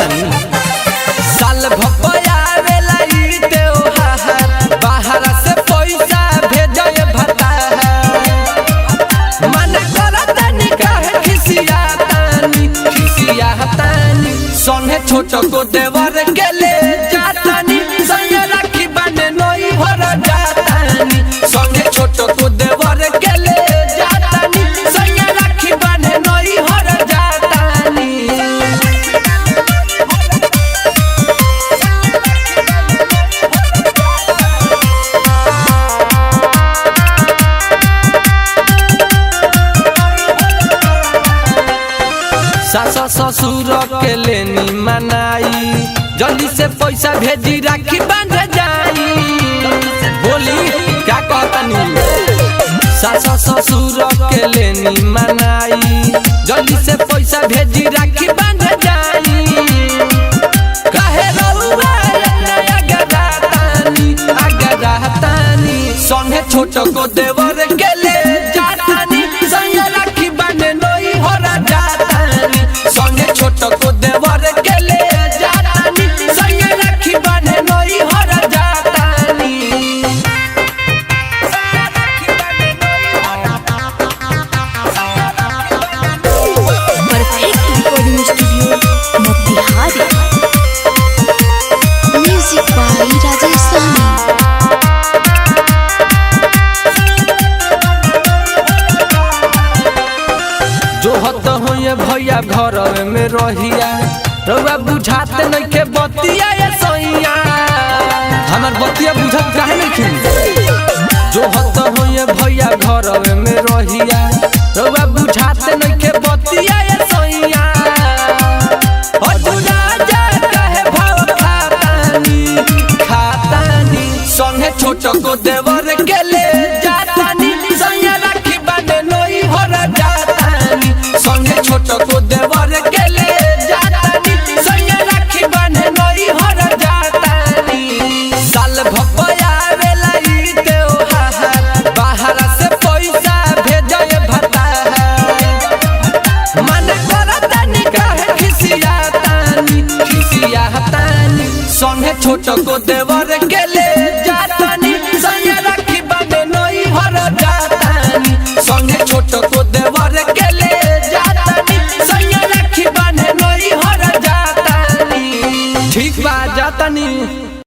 कहतनी साल भपया वेला ई त्योहार बाहर से पैसा भेजे भता मन करतनी काहे खिसियातानी सोने छोटो को देवर के ले जातानी संगे राखी बने नई भर जातानी सोने छोटो को देवर के ले जातानी संगे राखी बने नई भर जातानी सास ससुर के लेनी मनाई जल्दी से पैसा भेजी राखी बांध जाई बोली क्या कहतनी सास ससुर के लेनी मनाई जल्दी से पैसा भेजी राखी बांध जाई कहे रउआ आगदातानी सोने छोटो को देवर के ले जातानी संगे राखी बांधे नई होरा जातानी सोने छोटो को देवर के ले जातानी संगे राखी बांधे नई होरा जातानी perfect recording studio Motihari music by Rajesh Sahni जोहत होए भैया घर में रहिया रउआ बुझात नहीं के बतिया ये सैया हमार बतिया बुझत काहे नहीं जोहत होए भैया घर में रहिया रउआ बुझात नहीं के बतिया ये सैया अजुरा जा काहे भाव खातानी संगे छोटो को देवर के ले जातानी संगे राखी बांधे नई होर जातानी संगे छोटो को देवर के ले जातानी संगे राखी बांधे नई होर जातानी साल भपया वेला ई त्योहार बाहर से पैसा भेजे भता मन करतनी काहे खिसियातानी संगे छोटो को देवर के ले जातानी संगे राखी बांधे नई होर जातानी संगे छोटो को देवर के ले जातानी संगे राखी बांधे नई होर जातानी ठीक बा जातानी।